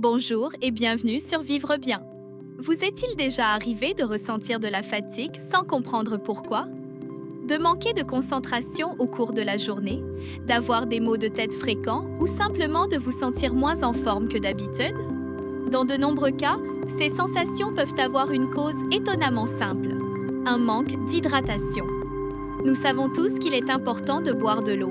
Bonjour et bienvenue sur Vivre bien. Vous est-il déjà arrivé de ressentir de la fatigue sans comprendre pourquoi? De manquer de concentration au cours de la journée, d'avoir des maux de tête fréquents ou simplement de vous sentir moins en forme que d'habitude? Dans de nombreux cas, ces sensations peuvent avoir une cause étonnamment simple, un manque d'hydratation. Nous savons tous qu'il est important de boire de l'eau.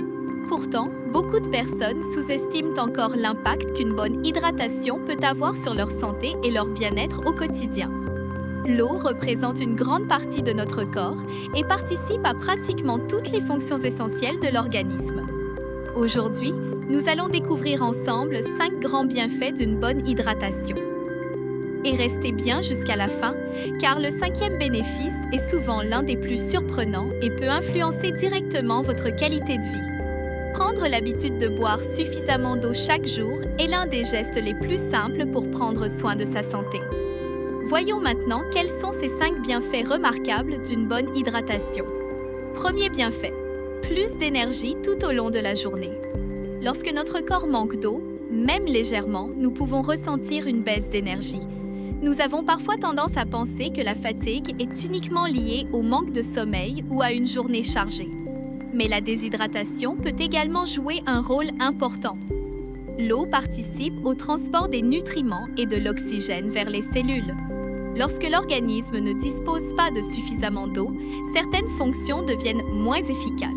Pourtant, beaucoup de personnes sous-estiment encore l'impact qu'une bonne hydratation peut avoir sur leur santé et leur bien-être au quotidien. L'eau représente une grande partie de notre corps et participe à pratiquement toutes les fonctions essentielles de l'organisme. Aujourd'hui, nous allons découvrir ensemble 5 grands bienfaits d'une bonne hydratation. Et restez bien jusqu'à la fin, car le 5e bénéfice est souvent l'un des plus surprenants et peut influencer directement votre qualité de vie. Prendre l'habitude de boire suffisamment d'eau chaque jour est l'un des gestes les plus simples pour prendre soin de sa santé. Voyons maintenant quels sont ces 5 bienfaits remarquables d'une bonne hydratation. Premier bienfait, plus d'énergie tout au long de la journée. Lorsque notre corps manque d'eau, même légèrement, nous pouvons ressentir une baisse d'énergie. Nous avons parfois tendance à penser que la fatigue est uniquement liée au manque de sommeil ou à une journée chargée. Mais la déshydratation peut également jouer un rôle important. L'eau participe au transport des nutriments et de l'oxygène vers les cellules. Lorsque l'organisme ne dispose pas de suffisamment d'eau, certaines fonctions deviennent moins efficaces.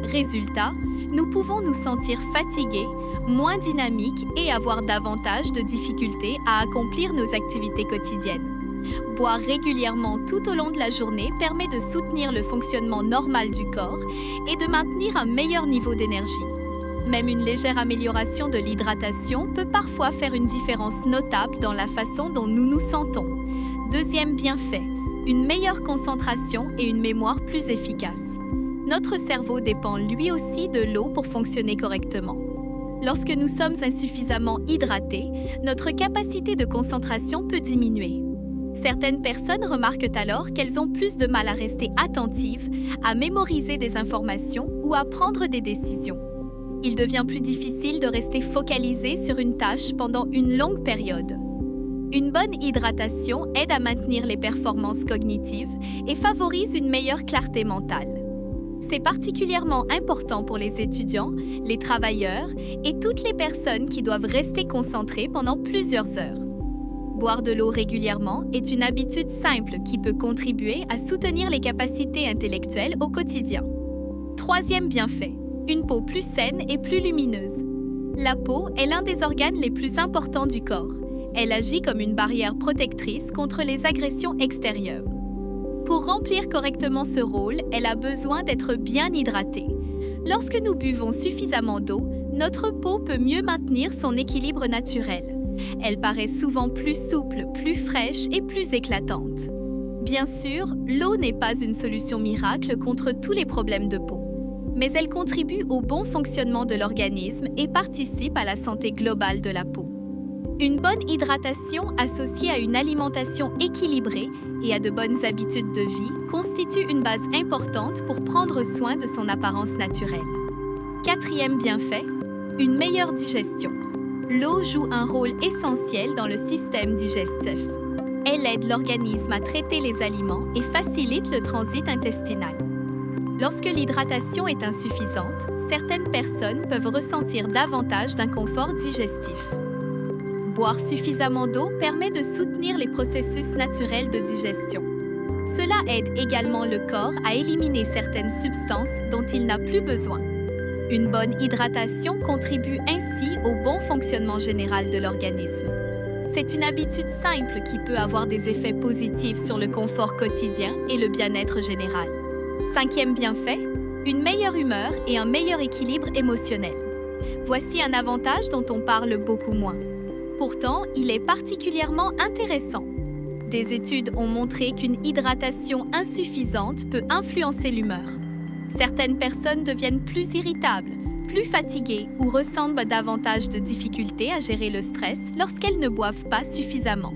Résultat, nous pouvons nous sentir fatigués, moins dynamiques et avoir davantage de difficultés à accomplir nos activités quotidiennes. Boire régulièrement tout au long de la journée permet de soutenir le fonctionnement normal du corps et de maintenir un meilleur niveau d'énergie. Même une légère amélioration de l'hydratation peut parfois faire une différence notable dans la façon dont nous nous sentons. Deuxième bienfait, une meilleure concentration et une mémoire plus efficace. Notre cerveau dépend lui aussi de l'eau pour fonctionner correctement. Lorsque nous sommes insuffisamment hydratés, notre capacité de concentration peut diminuer. Certaines personnes remarquent alors qu'elles ont plus de mal à rester attentives, à mémoriser des informations ou à prendre des décisions. Il devient plus difficile de rester focalisé sur une tâche pendant une longue période. Une bonne hydratation aide à maintenir les performances cognitives et favorise une meilleure clarté mentale. C'est particulièrement important pour les étudiants, les travailleurs et toutes les personnes qui doivent rester concentrées pendant plusieurs heures. Boire de l'eau régulièrement est une habitude simple qui peut contribuer à soutenir les capacités intellectuelles au quotidien. Troisième bienfait, une peau plus saine et plus lumineuse. La peau est l'un des organes les plus importants du corps. Elle agit comme une barrière protectrice contre les agressions extérieures. Pour remplir correctement ce rôle, elle a besoin d'être bien hydratée. Lorsque nous buvons suffisamment d'eau, notre peau peut mieux maintenir son équilibre naturel. Elle paraît souvent plus souple, plus fraîche et plus éclatante. Bien sûr, l'eau n'est pas une solution miracle contre tous les problèmes de peau, mais elle contribue au bon fonctionnement de l'organisme et participe à la santé globale de la peau. Une bonne hydratation associée à une alimentation équilibrée et à de bonnes habitudes de vie constitue une base importante pour prendre soin de son apparence naturelle. Quatrième bienfait, une meilleure digestion. L'eau joue un rôle essentiel dans le système digestif. Elle aide l'organisme à traiter les aliments et facilite le transit intestinal. Lorsque l'hydratation est insuffisante, certaines personnes peuvent ressentir davantage d'inconfort digestif. Boire suffisamment d'eau permet de soutenir les processus naturels de digestion. Cela aide également le corps à éliminer certaines substances dont il n'a plus besoin. Une bonne hydratation contribue ainsi au bon fonctionnement général de l'organisme. C'est une habitude simple qui peut avoir des effets positifs sur le confort quotidien et le bien-être général. Cinquième bienfait, une meilleure humeur et un meilleur équilibre émotionnel. Voici un avantage dont on parle beaucoup moins. Pourtant, il est particulièrement intéressant. Des études ont montré qu'une hydratation insuffisante peut influencer l'humeur. Certaines personnes deviennent plus irritables, plus fatiguées ou ressentent davantage de difficultés à gérer le stress lorsqu'elles ne boivent pas suffisamment.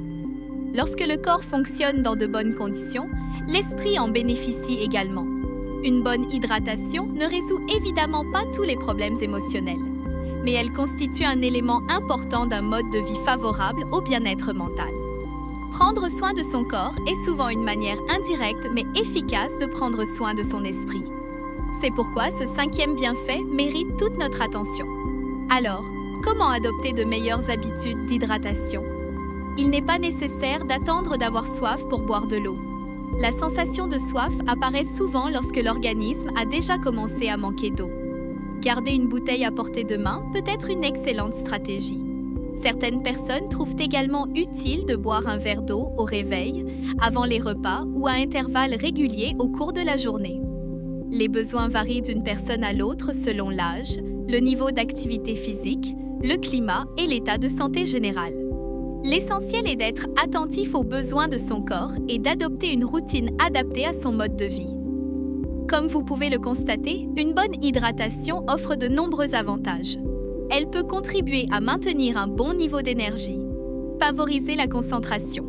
Lorsque le corps fonctionne dans de bonnes conditions, l'esprit en bénéficie également. Une bonne hydratation ne résout évidemment pas tous les problèmes émotionnels. mais elle constitue un élément important d'un mode de vie favorable au bien-être mental. Prendre soin de son corps est souvent une manière indirecte mais efficace de prendre soin de son esprit. C'est pourquoi ce 5e bienfait mérite toute notre attention. Alors, comment adopter de meilleures habitudes d'hydratation? Il n'est pas nécessaire d'attendre d'avoir soif pour boire de l'eau. La sensation de soif apparaît souvent lorsque l'organisme a déjà commencé à manquer d'eau. Garder une bouteille à portée de main peut être une excellente stratégie. Certaines personnes trouvent également utile de boire un verre d'eau au réveil, avant les repas ou à intervalles réguliers au cours de la journée. Les besoins varient d'une personne à l'autre selon l'âge, le niveau d'activité physique, le climat et l'état de santé général. L'essentiel est d'être attentif aux besoins de son corps et d'adopter une routine adaptée à son mode de vie. Comme vous pouvez le constater, une bonne hydratation offre de nombreux avantages. Elle peut contribuer à maintenir un bon niveau d'énergie, favoriser la concentration,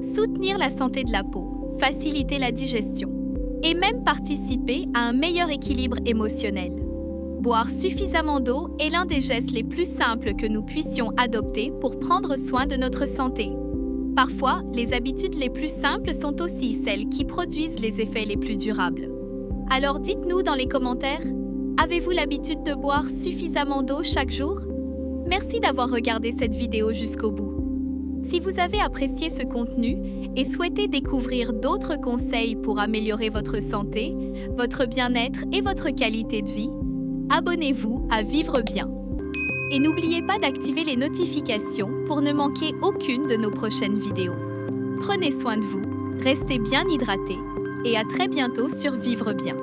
soutenir la santé de la peau, faciliter la digestion et même participer à un meilleur équilibre émotionnel. Boire suffisamment d'eau est l'un des gestes les plus simples que nous puissions adopter pour prendre soin de notre santé. Parfois, les habitudes les plus simples sont aussi celles qui produisent les effets les plus durables. Alors dites-nous dans les commentaires, avez-vous l'habitude de boire suffisamment d'eau chaque jour? Merci d'avoir regardé cette vidéo jusqu'au bout. Si vous avez apprécié ce contenu et souhaitez découvrir d'autres conseils pour améliorer votre santé, votre bien-être et votre qualité de vie, abonnez-vous à Vivre Bien. Et n'oubliez pas d'activer les notifications pour ne manquer aucune de nos prochaines vidéos. Prenez soin de vous, restez bien hydratés et à très bientôt sur Vivre Bien.